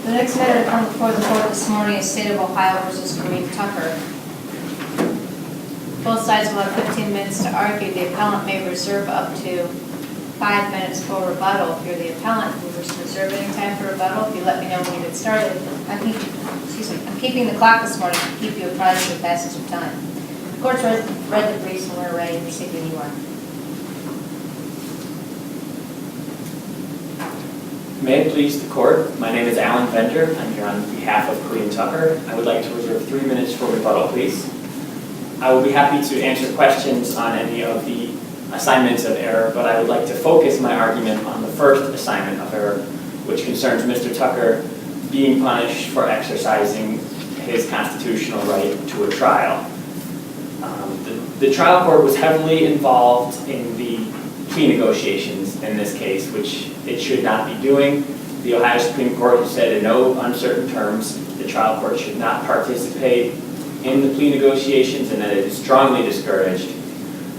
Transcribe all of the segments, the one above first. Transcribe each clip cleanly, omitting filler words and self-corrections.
The next matter to come before the court this morning is State of Ohio versus Kareem Tucker. Both sides will have 15 minutes to argue. The appellant may reserve up to 5 minutes for rebuttal. If you're the appellant who wishes to reserve any time for rebuttal, if you let me know when you get started. I'm keeping the clock this morning to keep you apprised of the passage of time. The court's read the briefs and we're ready to proceed when you are. May it please the court, my name is Alan Bender. I'm here on behalf of Kareem Tucker. I would like to reserve 3 minutes for rebuttal, please. I will be happy to answer questions on any of the assignments of error, but I would like to focus my argument on the first assignment of error, which concerns Mr. Tucker being punished for exercising his constitutional right to a trial. The trial court was heavily involved in the plea negotiations in this case, which it should not be doing. The Ohio Supreme Court has said in no uncertain terms the trial court should not participate in the plea negotiations and that it is strongly discouraged.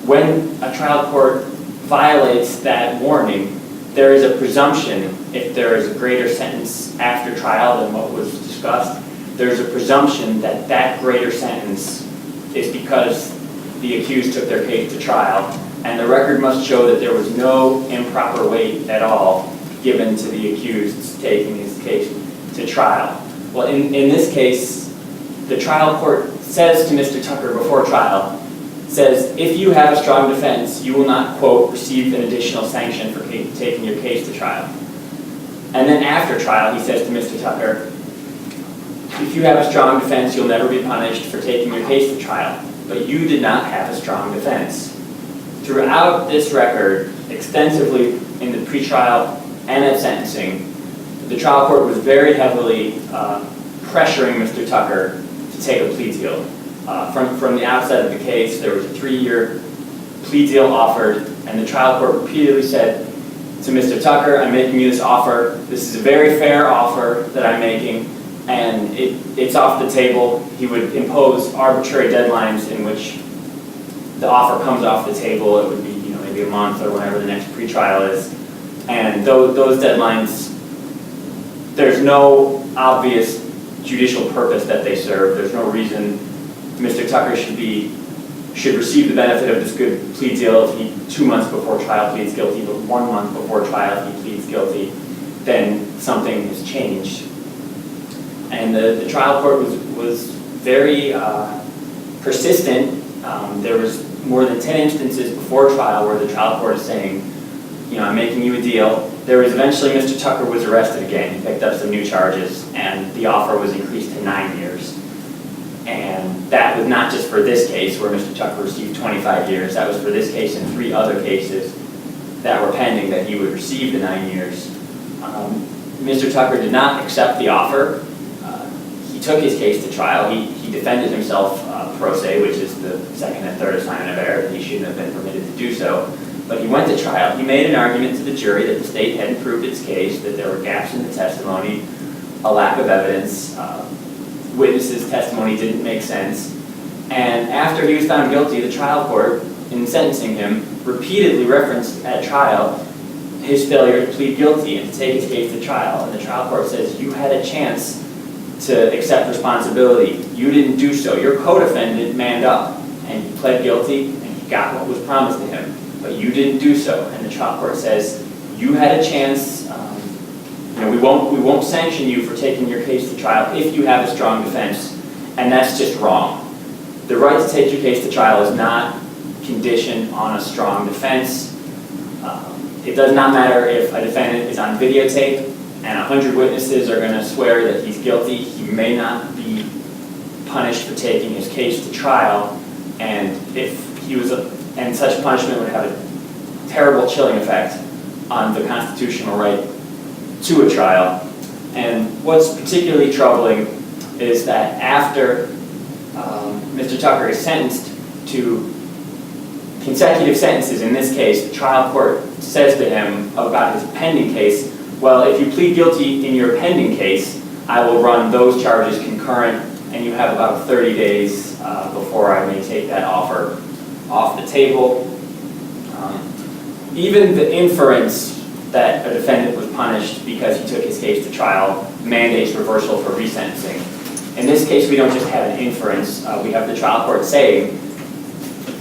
When a trial court violates that warning, there is a presumption, if there is a greater sentence after trial than what was discussed, there's a presumption that that greater sentence is because the accused took their case to trial, and the record must show that there was no improper weight at all given to the accused taking his case to trial. Well, in this case, the trial court says to Mr. Tucker before trial, says, if you have a strong defense, you will not, quote, receive an additional sanction for taking your case to trial. And then after trial, he says to Mr. Tucker, if you have a strong defense, you'll never be punished for taking your case to trial. But you did not have a strong defense. Throughout this record, extensively in the pretrial and at sentencing, the trial court was very heavily pressuring Mr. Tucker to take a plea deal. From the outset of the case, there was a 3-year plea deal offered, and the trial court repeatedly said to Mr. Tucker, I'm making you this offer. This is a very fair offer that I'm making, and it's off the table. He would impose arbitrary deadlines in which the offer comes off the table. It would be, maybe a month or whenever the next pretrial is. And those deadlines, there's no obvious judicial purpose that they serve. There's no reason Mr. Tucker should receive the benefit of this good plea deal if he 2 months before trial pleads guilty, but 1 month before trial he pleads guilty, then something has changed. And the trial court was very persistent. There was more than 10 instances before trial where the trial court is saying, I'm making you a deal. There was eventually Mr. Tucker was arrested again. He picked up some new charges, and the offer was increased to 9 years. And that was not just for this case where Mr. Tucker received 25 years. That was for this case and 3 other cases that were pending that he would receive the 9 years. Mr. Tucker did not accept the offer. He took his case to trial. He defended himself pro se, which is the second and third assignment of error. He shouldn't have been permitted to do so. But he went to trial. He made an argument to the jury that the state hadn't proved its case, that there were gaps in the testimony, a lack of evidence, witnesses' testimony didn't make sense. And after he was found guilty, the trial court, in sentencing him, repeatedly referenced at trial his failure to plead guilty and to take his case to trial. And the trial court says, you had a chance to accept responsibility. You didn't do so. Your co-defendant manned up and he pled guilty and he got what was promised to him. But you didn't do so. And the trial court says, you had a chance. We won't sanction you for taking your case to trial if you have a strong defense. And that's just wrong. The right to take your case to trial is not conditioned on a strong defense. It does not matter if a defendant is on videotape and 100 witnesses are going to swear that he's guilty. He may not be punished for taking his case to trial. And and such punishment would have a terrible chilling effect on the constitutional right to a trial. And what's particularly troubling is that after Mr. Tucker is sentenced to consecutive sentences in this case, the trial court says to him about his pending case, well, if you plead guilty in your pending case, I will run those charges concurrent, and you have about 30 days before I may take that offer off the table. Even the inference that a defendant was punished because he took his case to trial mandates reversal for resentencing. In this case, we don't just have an inference. We have the trial court saying,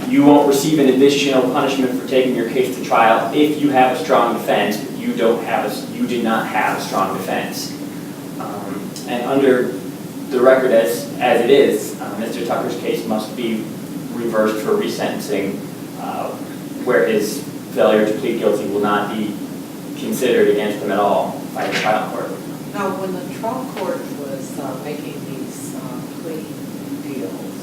you won't receive an additional punishment for taking your case to trial if you have a strong defense, but you did not have a strong defense. And under the record as it is, Mr. Tucker's case must be reversed for resentencing, where his failure to plead guilty will not be considered against him at all by the trial court. Now, when the trial court was making these plea deals,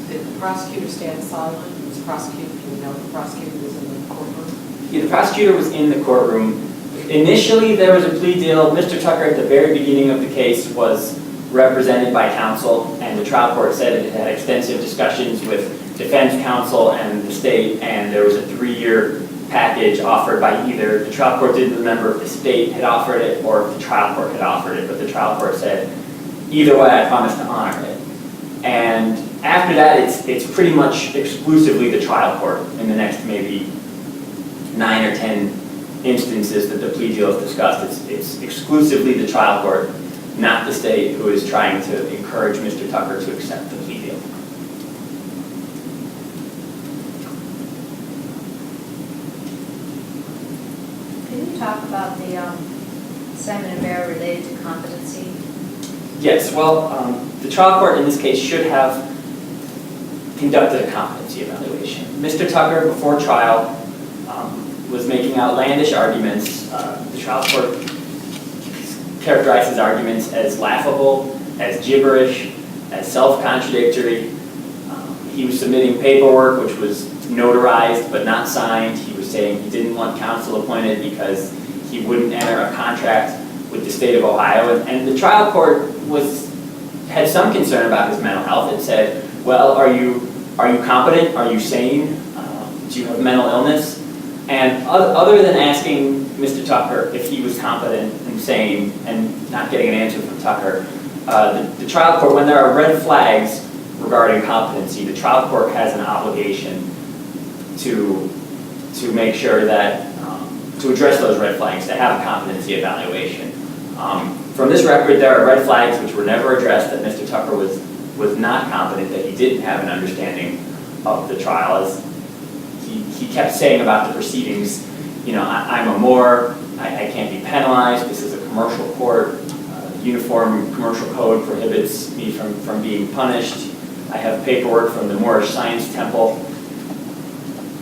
did the prosecutor stand silent? Was the prosecutor, do we know the prosecutor was in the courtroom? Yeah, the prosecutor was in the courtroom. Initially, there was a plea deal. Mr. Tucker, at the very beginning of the case, was represented by counsel, and the trial court said it had extensive discussions with defense counsel and the state, and there was a 3-year package offered by either, the trial court didn't remember if the state had offered it or if the trial court had offered it, but the trial court said, either way, I promise to honor it. And after that, it's pretty much exclusively the trial court in the next maybe 9 or 10 instances that the plea deal is discussed. It's exclusively the trial court, not the state, who is trying to encourage Mr. Tucker to accept the plea deal. Can you talk about the assignment of error related to competency? Yes, well, the trial court in this case should have conducted a competency evaluation. Mr. Tucker, before trial, was making outlandish arguments. The trial court characterized his arguments as laughable, as gibberish, as self-contradictory. He was submitting paperwork which was notarized but not signed. He was saying he didn't want counsel appointed because he wouldn't enter a contract with the state of Ohio. And the trial court had some concern about his mental health. It said, well, are you competent? Are you sane? Do you have mental illness? And other than asking Mr. Tucker if he was competent and sane and not getting an answer from Tucker, the trial court, when there are red flags regarding competency, the trial court has an obligation to make sure that, to address those red flags, to have a competency evaluation. From this record, there are red flags which were never addressed, that Mr. Tucker was not competent, that he didn't have an understanding of the trial. As he kept saying about the proceedings, you know, I'm a Moor, I can't be penalized, this is a commercial court, uniform commercial code prohibits me from being punished, I have paperwork from the Moorish Science Temple.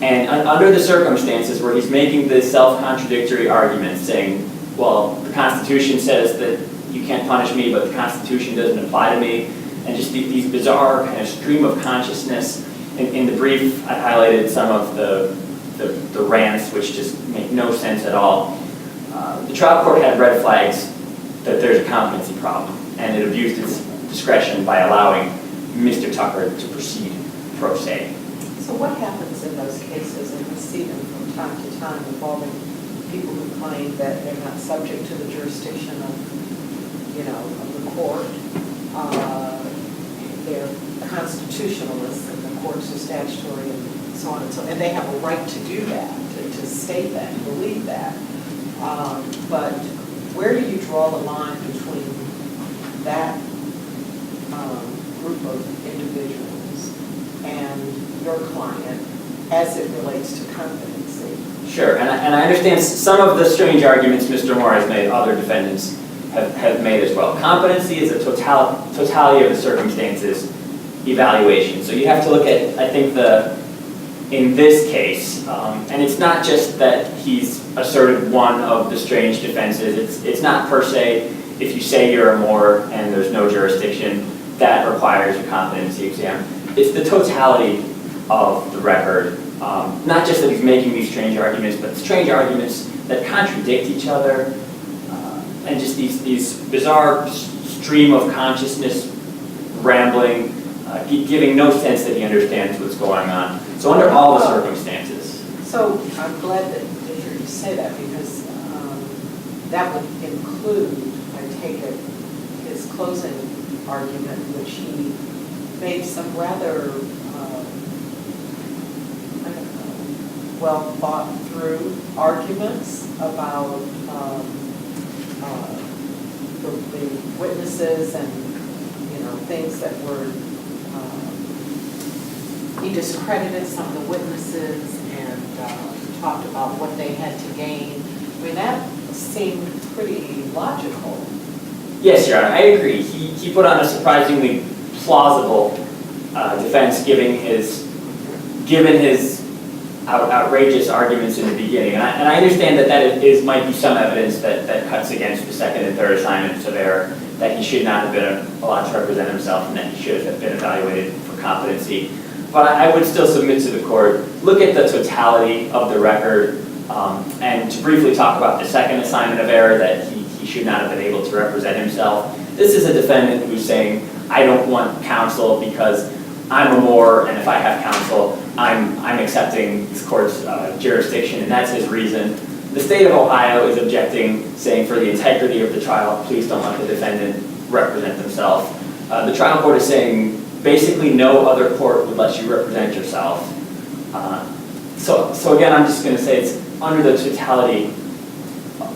And under the circumstances where he's making this self-contradictory argument saying, well, the Constitution says that you can't punish me, but the Constitution doesn't apply to me, and just these bizarre kind of stream of consciousness. In the brief, I highlighted some of the rants which just make no sense at all. The trial court had red flags that there's a competency problem, and it abused its discretion by allowing Mr. Tucker to proceed pro se. So what happens in those cases, and we see them from time to time, involving people who claim that they're not subject to the jurisdiction of the court, they're constitutionalists and the courts are statutory and so on and so on, and they have a right to do that, to state that, and believe that. But where do you draw the line between that group of individuals and your client as it relates to competency? Sure, and I understand some of the strange arguments Mr. Moore has made, other defendants have made as well. Competency is a totality of the circumstances evaluation. So you have to look at, I think, in this case, and it's not just that he's asserted one of the strange defenses. It's not per se, if you say you're a Moor and there's no jurisdiction, that requires a competency exam. It's the totality of the record. Not just that he's making these strange arguments, but strange arguments that contradict each other, and just these bizarre stream of consciousness rambling, giving no sense that he understands what's going on. So under all the circumstances. So I'm glad that you hear you say that, because that would include, I take it, his closing argument, which he made some rather well thought through arguments about the witnesses and, things that were, he discredited some of the witnesses and talked about what they had to gain. I mean, that seemed pretty logical. Yes, Your Honor, I agree. He put on a surprisingly plausible defense given his outrageous arguments in the beginning. And I understand that might be some evidence that cuts against the second and third assignments of error, that he should not have been allowed to represent himself and that he should have been evaluated for competency. But I would still submit to the court, look at the totality of the record, and to briefly talk about the second assignment of error, that he should not have been able to represent himself. This is a defendant who's saying, I don't want counsel because I'm a Moor, and if I have counsel, I'm accepting this court's jurisdiction, and that's his reason. The state of Ohio is objecting, saying for the integrity of the trial, please don't let the defendant represent himself. The trial court is saying, basically no other court would let you represent yourself. So again, I'm just going to say it's under the totality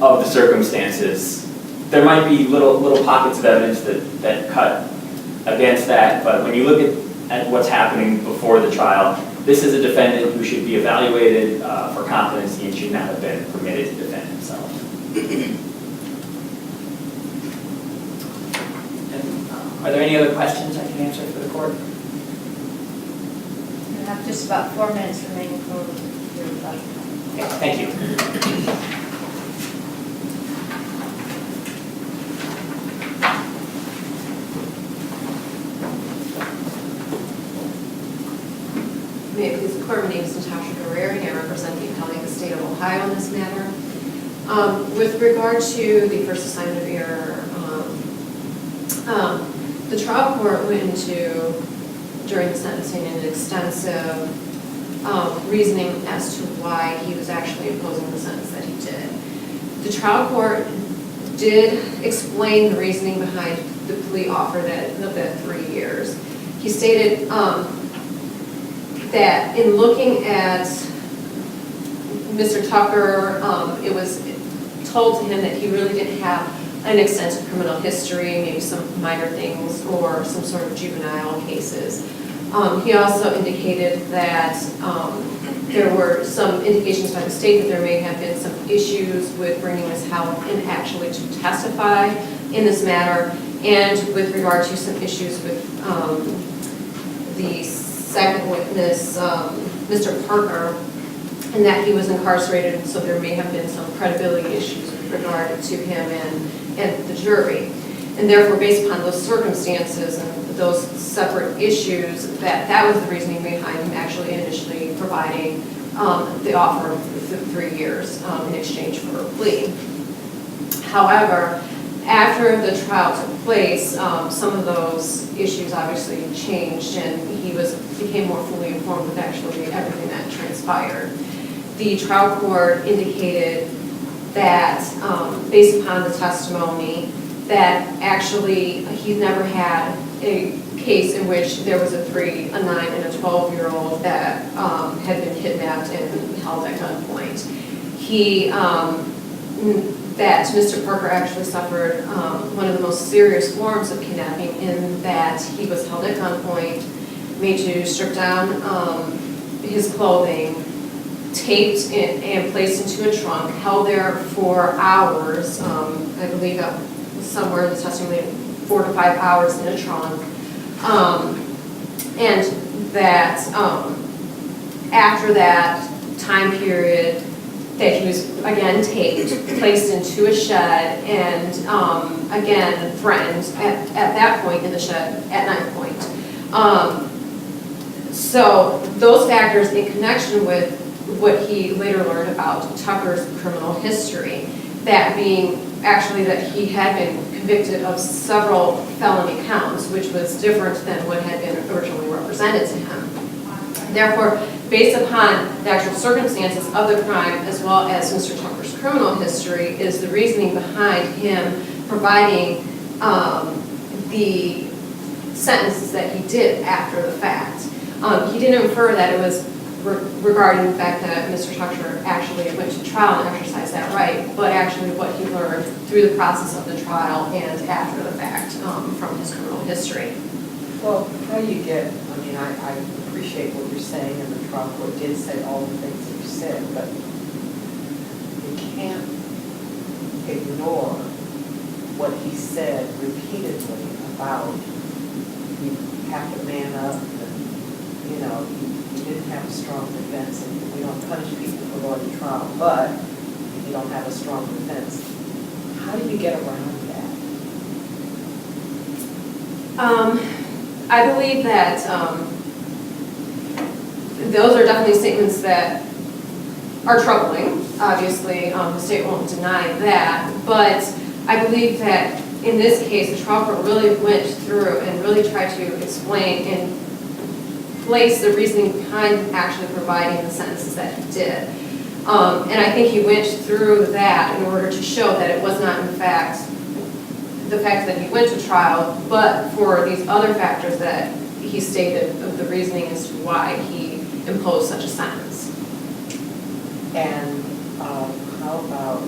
of the circumstances. There might be little pockets of evidence that cut against that, but when you look at what's happening before the trial, this is a defendant who should be evaluated for competency and should not have been permitted to defend himself. And, are there any other questions I can answer for the court? You have just about 4 minutes remaining for your rebuttal. Okay, thank you. May it please the court, my name is Natasha Guerrero, and I represent the appellee of the state of Ohio in this matter. With regard to the first assignment of error, the trial court went into, during the sentencing, an extensive reasoning as to why he was actually imposing the sentence that he did. The trial court did explain the reasoning behind the plea offer that 3 years. He stated that in looking at Mr. Tucker, it was told to him that he really didn't have an extensive criminal history, maybe some minor things or some sort of juvenile cases. He also indicated that there were some indications by the state that there may have been some issues with bringing Ms. Howell in actually to testify in this matter, and with regard to some issues with the second witness, Mr. Parker, and that he was incarcerated, so there may have been some credibility issues with regard to him and the jury. And therefore, based upon those circumstances and those separate issues, that was the reasoning behind him actually initially providing the offer of 3 years in exchange for a plea. However, after the trial took place, some of those issues obviously changed, and he became more fully informed with actually everything that transpired. The trial court indicated that, based upon the testimony, that actually he never had a case in which there was a 3, a 9, and a 12-year-old that had been kidnapped and held at gunpoint. That Mr. Parker actually suffered one of the most serious forms of kidnapping, in that he was held at gunpoint, made to strip down his clothing, taped and placed into a trunk, held there for hours. I believe that was somewhere in the testimony, 4 to 5 hours in a trunk. And that after that time period, that he was again taped, placed into a shed, and again threatened at that point in the shed at knife point. So those factors, in connection with what he later learned about Tucker's criminal history, that being actually that he had been convicted of several felony counts, which was different than what had been originally represented to him. Therefore, based upon the actual circumstances of the crime, as well as Mr. Tucker's criminal history, is the reasoning behind him providing the sentences that he did after the fact. He didn't infer that it was regarding the fact that Mr. Tucker actually went to trial and exercised that right, but actually what he learned through the process of the trial and after the fact from his criminal history. Well, how do you get, I mean, I appreciate what you're saying, and the trial court did say all the things that you said, but you can't ignore what he said repeatedly about you have to man up, and, you know, you didn't have a strong defense, and we don't punish people for going to trial, but if you don't have a strong defense, how do you get around that? I believe that those are definitely statements that are troubling. Obviously, the state won't deny that, but I believe that in this case, the trial court really went through and really tried to explain and place the reasoning behind actually providing the sentences that he did. And I think he went through that in order to show that it was not, in fact, the fact that he went to trial, but for these other factors that he stated of the reasoning as to why he imposed such a sentence. And how about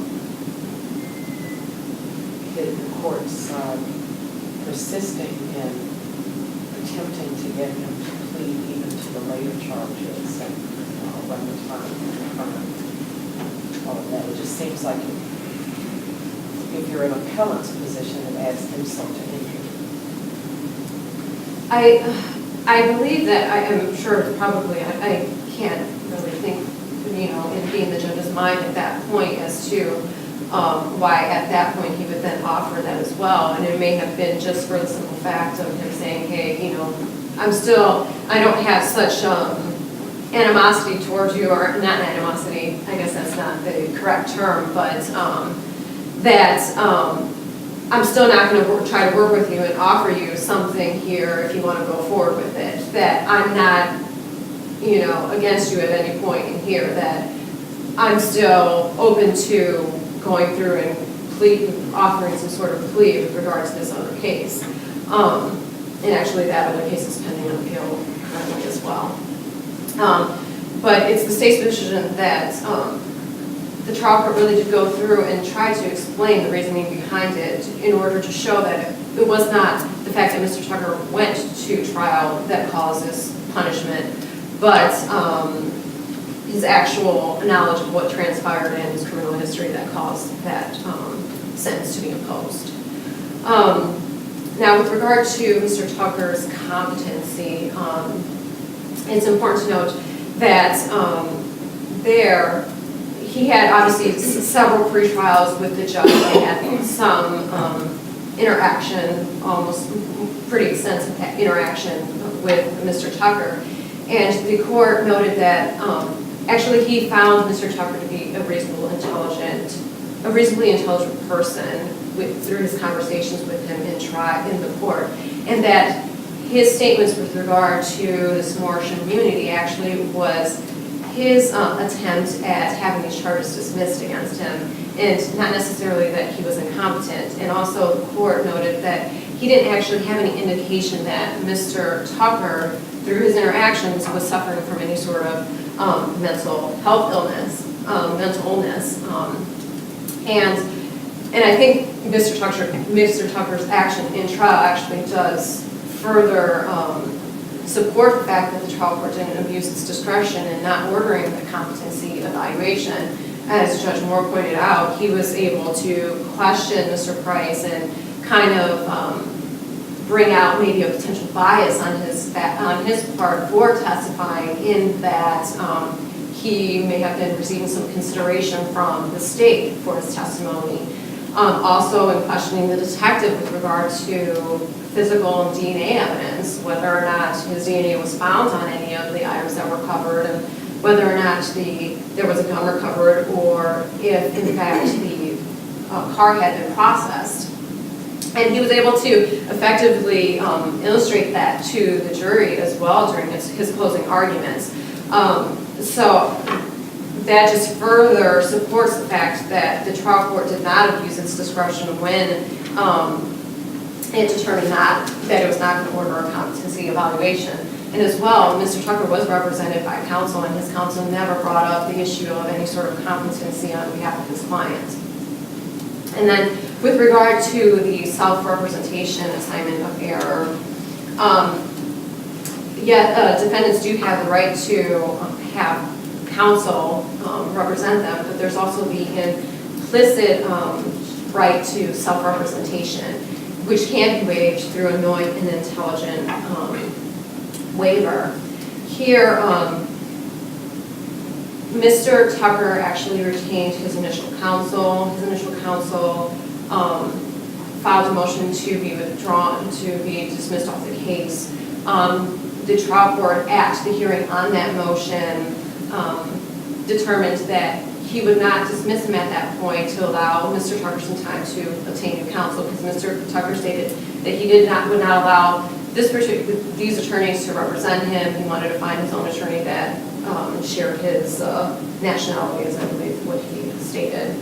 the court's persisting in attempting to get him to plead even to the later charges and when the time all of that? It just seems like if you're an appellant's position, it adds insult to injury. I believe that, I am sure probably, I can't really think, you know, in being the judge's mind at that point as to why at that point he would then offer that as well. And it may have been just for the simple fact of him saying, hey, you know, I don't have such animosity towards you, or not animosity, I guess that's not the correct term, but that I'm still not going to try to work with you and offer you something here if you want to go forward with it. That I'm not, you know, against you at any point in here. That I'm still open to going through and offering some sort of plea with regard to this other case. And actually, that other case is pending an appeal currently as well. But it's the state's position that the trial court really did go through and try to explain the reasoning behind it in order to show that it was not the fact that Mr. Tucker went to trial that causes punishment, but his actual knowledge of what transpired in his criminal history that caused that sentence to be imposed. Now, with regard to Mr. Tucker's competency, it's important to note that he had obviously several pre-trials with the judge. They had some interaction, almost pretty extensive interaction with Mr. Tucker. And the court noted that actually he found Mr. Tucker to be a reasonably intelligent person through his conversations with him in the court, and that his statements with regard to this Morrison immunity actually was his attempt at having these charges dismissed against him, and not necessarily that he was incompetent. And also the court noted that he didn't actually have any indication that Mr. Tucker, through his interactions, was suffering from any sort of mental health illness, and I think Mr. Tucker's action in trial actually does further support the fact that the trial court didn't abuse its discretion in not ordering the competency evaluation. As Judge Moore pointed out, he was able to question Mr. Price and kind of bring out maybe a potential bias on his part for testifying, in that he may have been receiving some consideration from the state for his testimony. Also in questioning the detective with regard to physical and DNA evidence, whether or not his DNA was found on any of the items that were covered, and whether or not there was a gun recovered, or if in fact the car had been processed. And he was able to effectively illustrate that to the jury as well during his closing arguments. So that just further supports the fact that the trial court did not abuse its discretion when it determined that it was not going to order a competency evaluation. And as well, Mr. Tucker was represented by counsel, and his counsel never brought up the issue of any sort of competency on behalf of his client. And then with regard to the self-representation assignment of error, defendants do have the right to have counsel represent them, but there's also the implicit right to self-representation, which can be waived through a knowing and intelligent waiver. Here, Mr. Tucker actually retained his initial counsel. His initial counsel filed a motion to be withdrawn, to be dismissed off the case. The trial court, at the hearing on that motion, determined that he would not dismiss him at that point to allow Mr. Tucker some time to obtain new counsel, because Mr. Tucker stated that he would not allow these attorneys to represent him. He wanted to find his own attorney that shared his nationality, as I believe what he stated.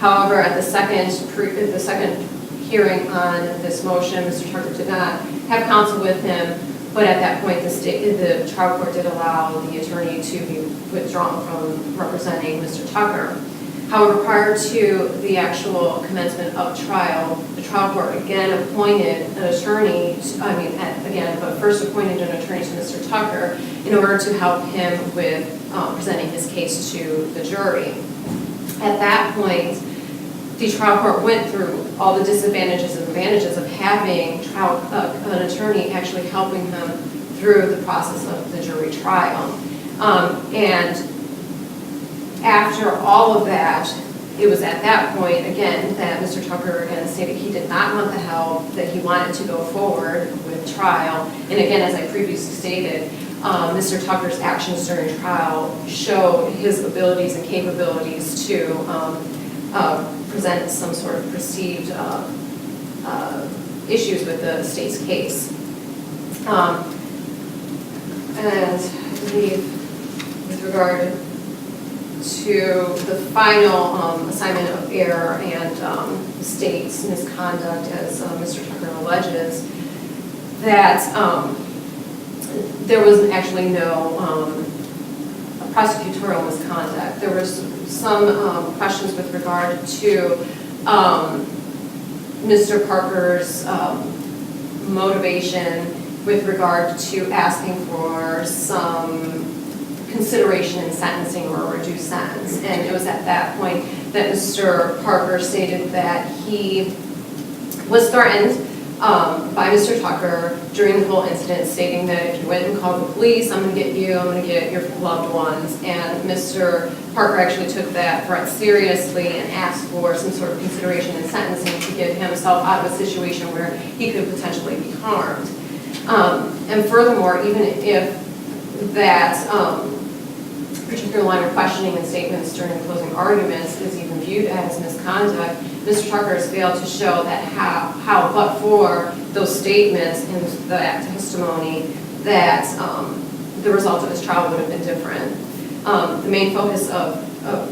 However, at the second hearing on this motion, Mr. Tucker did not have counsel with him, but at that point, the trial court did allow the attorney to be withdrawn from representing Mr. Tucker. However, prior to the actual commencement of trial, the trial court again appointed an attorney, but first appointed an attorney to Mr. Tucker in order to help him with presenting his case to the jury. At that point, the trial court went through all the disadvantages and advantages of having an attorney actually helping him through the process of the jury trial. And after all of that, it was at that point, again, that Mr. Tucker again stated he did not want the help, that he wanted to go forward with trial. And again, as I previously stated, Mr. Tucker's actions during trial showed his abilities and capabilities to present some sort of perceived issues with the state's case. And I believe with regard to the final assignment of error and the state's misconduct, as Mr. Tucker alleges, that there was actually no prosecutorial misconduct. There was some questions with regard to Mr. Parker's motivation with regard to asking for some consideration in sentencing or a reduced sentence. And it was at that point that Mr. Parker stated that he was threatened by Mr. Tucker during the whole incident, stating that if you went and called the police, I'm going to get you, I'm going to get your loved ones. And Mr. Parker actually took that threat seriously and asked for some sort of consideration in sentencing to get himself out of a situation where he could potentially be harmed. And furthermore, even if that particular line of questioning and statements during closing arguments is even viewed as misconduct, Mr. Tucker has failed to show that how but for those statements and that testimony, that the result of his trial would have been different. The main focus of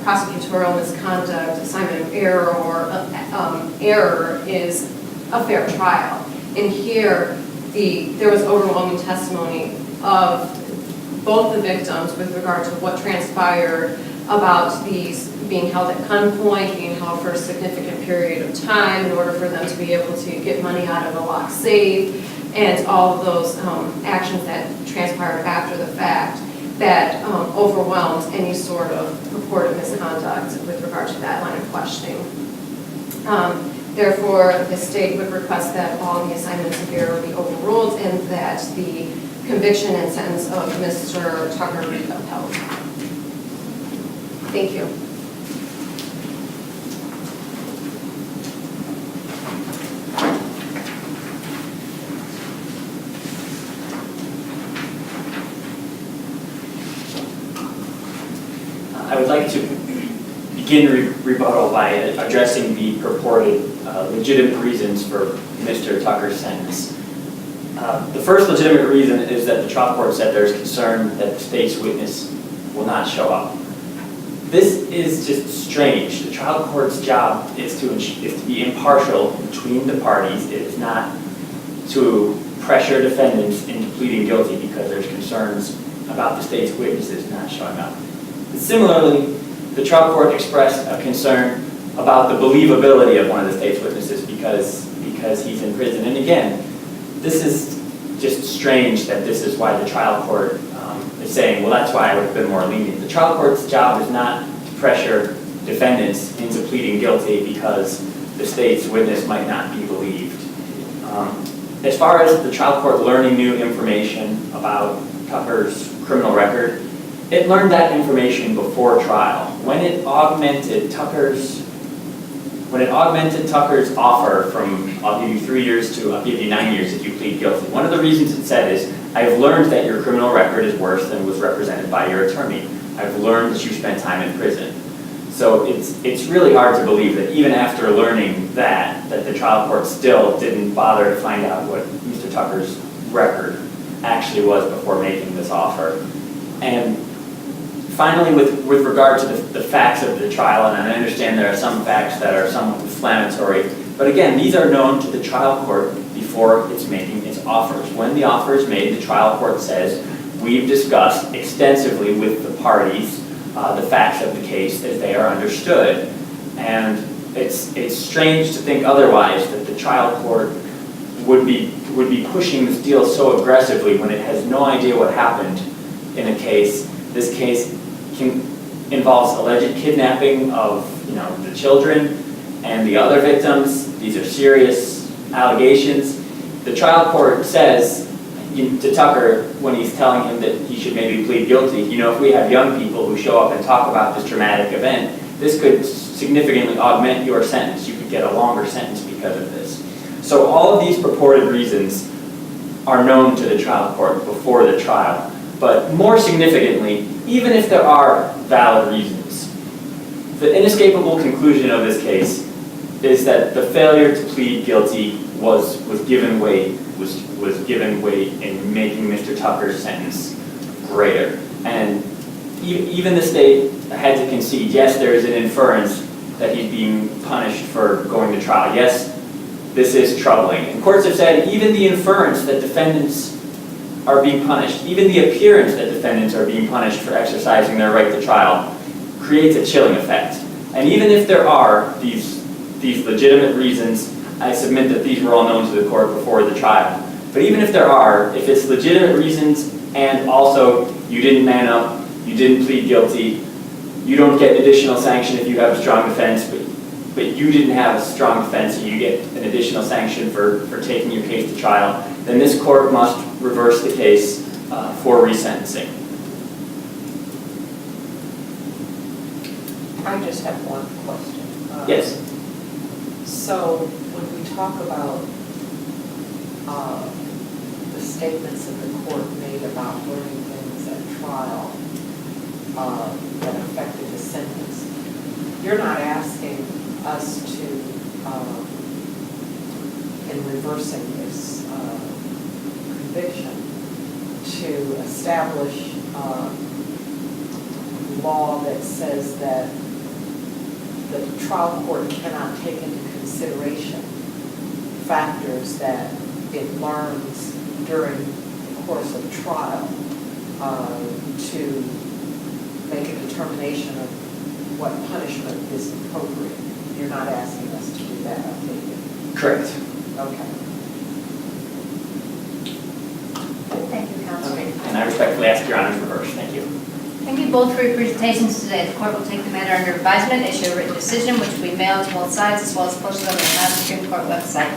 prosecutorial misconduct, assignment of error, or error is a fair trial. And here, there was overwhelming testimony of both the victims with regard to what transpired about these being held at gunpoint, being held for a significant period of time in order for them to be able to get money out of a locked safe, and all of those actions that transpired after the fact that overwhelmed any sort of purported misconduct with regard to that line of questioning. Therefore, the state would request that all the assignments of error be overruled and that the conviction and sentence of Mr. Tucker be upheld. Thank you. I would like to begin rebuttal by addressing the purported legitimate reasons for Mr. Tucker's sentence. The first legitimate reason is that the trial court said there's concern that the state's witness will not show up. This is just strange. The trial court's job is to be impartial between the parties. It is not to pressure defendants into pleading guilty because there's concerns about the state's witnesses not showing up. Similarly, the trial court expressed a concern about the believability of one of the state's witnesses because he's in prison. And again, this is just strange that this is why the trial court is saying, well, that's why I would have been more lenient. The trial court's job is not to pressure defendants into pleading guilty because the state's witness might not be believed. As far as the trial court learning new information about Tucker's criminal record, it learned that information before trial. When it augmented Tucker's offer from I'll give you 3 years to I'll give you 9 years if you plead guilty, one of the reasons it said is, I've learned that your criminal record is worse than was represented by your attorney. I've learned that you spent time in prison. So it's really hard to believe that even after learning that the trial court still didn't bother to find out what Mr. Tucker's record actually was before making this offer. And finally, with regard to the facts of the trial, and I understand there are some facts that are somewhat inflammatory, but again, these are known to the trial court before it's making its offers. When the offer is made, the trial court says, we've discussed extensively with the parties the facts of the case as they are understood. And it's strange to think otherwise, that the trial court would be pushing this deal so aggressively when it has no idea what happened in a case. This case involves alleged kidnapping of the children and the other victims. These are serious allegations. The trial court says to Tucker, when he's telling him that he should maybe plead guilty, if we have young people who show up and talk about this traumatic event, this could significantly augment your sentence. You could get a longer sentence because of this. So all of these purported reasons are known to the trial court before the trial. But more significantly, even if there are valid reasons, the inescapable conclusion of this case is that the failure to plead guilty was given weight in making Mr. Tucker's sentence greater. And even the state had to concede, yes, there is an inference that he's being punished for going to trial. Yes, this is troubling. And courts have said even the inference that defendants are being punished, even the appearance that defendants are being punished for exercising their right to trial, creates a chilling effect. And even if there are these legitimate reasons, I submit that these were all known to the court before the trial. But even if there are, if it's legitimate reasons and also you didn't man up, you didn't plead guilty, you don't get an additional sanction if you have a strong defense, but you didn't have a strong defense and you get an additional sanction for taking your case to trial, then this court must reverse the case for resentencing. I just have one question. Yes. So when we talk about the statements that the court made about learning things at trial that affected the sentence, you're not asking us to, in reversing this conviction, to establish law that says that the trial court cannot take into consideration factors that it learns during the course of trial to make a determination of what punishment is appropriate. You're not asking us to do that, I take it? Correct. Okay. Thank you, Counselor. And I respectfully ask Your Honor's reverse. Thank you. Thank you both for your presentations today. The court will take the matter under advisement, issue a written decision which will be mailed to both sides as well as posted on the Supreme Court website.